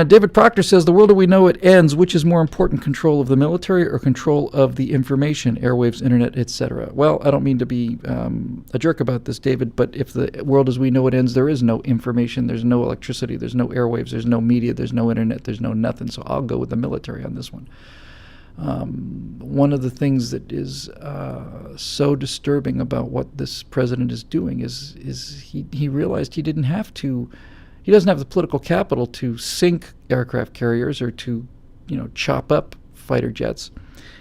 David Proctor says, the world as we know it ends. Which is more important, control of the military or control of the information, airwaves, internet, etc.? Well, I don't mean to be a jerk about this, David, but if the world as we know it ends, there is no information, there's no electricity, there's no airwaves, there's no media, there's no internet, there's no nothing. So I'll go with the military on this one. One of the things that is so disturbing about what this president is doing is he realized he doesn't have the political capital to sink aircraft carriers or to, chop up fighter jets.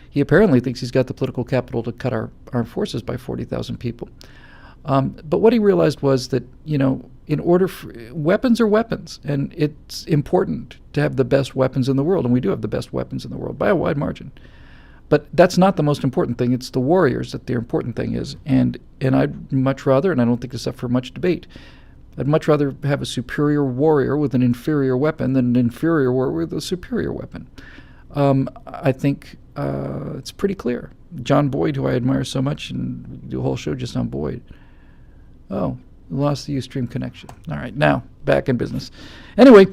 He apparently thinks he's got the political capital to cut our armed forces by 40,000 people. But what he realized was that, in order for weapons are weapons, and it's important to have the best weapons in the world, and we do have the best weapons in the world by a wide margin. But that's not the most important thing. It's the warriors that the important thing is. And I'd much rather, and I don't think it's up for much debate, I'd much rather have a superior warrior with an inferior weapon than an inferior warrior with a superior weapon. I think it's pretty clear. John Boyd, who I admire so much, and we do a whole show just on Boyd. Oh, we lost the Ustream connection. All right, now back in business. Anyway,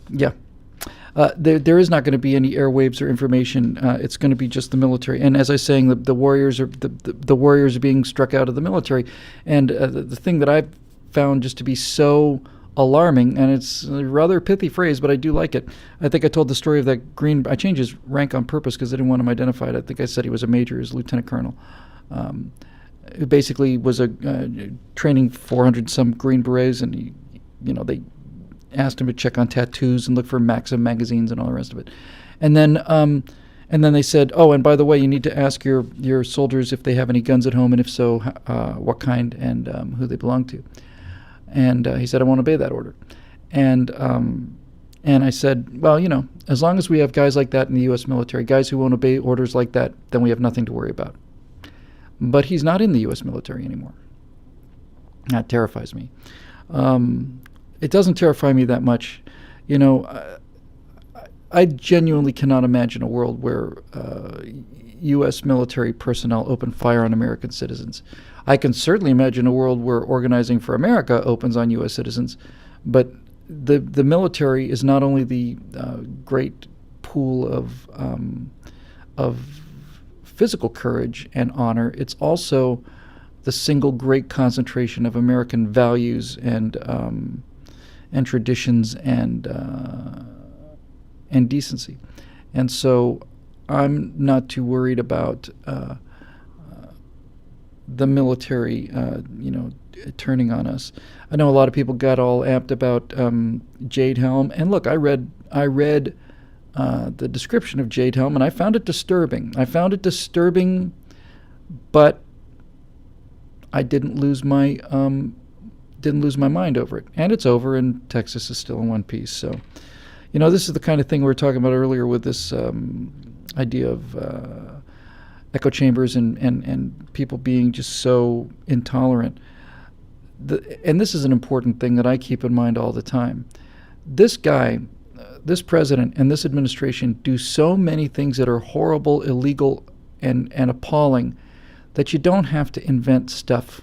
yeah. There is not going to be any airwaves or information. It's going to be just the military. And as I was saying, the warriors are the warriors are being struck out of the military. And the thing that I've found just to be so alarming, and it's a rather pithy phrase, but I do like it. I think I told the story of that Green. I changed his rank on purpose because I didn't want him identified. I think I said he was a major, he was a lieutenant colonel. Who basically was training 400 some Green Berets, and they asked him to check on tattoos and look for Maxim magazines and all the rest of it. And then they said, oh, and by the way, you need to ask your soldiers if they have any guns at home, and if so, what kind and who they belong to. And he said, I won't obey that order. And I said, well, as long as we have guys like that in the U.S. military, guys who won't obey orders like that, then we have nothing to worry about. But he's not in the U.S. military anymore. That terrifies me. It doesn't terrify me that much. I genuinely cannot imagine a world where U.S. military personnel open fire on American citizens. I can certainly imagine a world where Organizing for America opens on U.S. citizens, but the military is not only the great pool of physical courage and honor, it's also the single great concentration of American values and traditions and decency. And so I'm not too worried about the military, turning on us. I know a lot of people got all amped about Jade Helm, and look, I read the description of Jade Helm, and I found it disturbing. But I didn't lose my mind over it, and it's over, and Texas is still in one piece. So, this is the kind of thing we were talking about earlier with this idea of echo chambers and people being just so intolerant. And this is an important thing that I keep in mind all the time. This guy, this president, and this administration do so many things that are horrible, illegal, and appalling that you don't have to invent stuff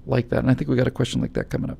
like that. And I think we got a question like that coming up.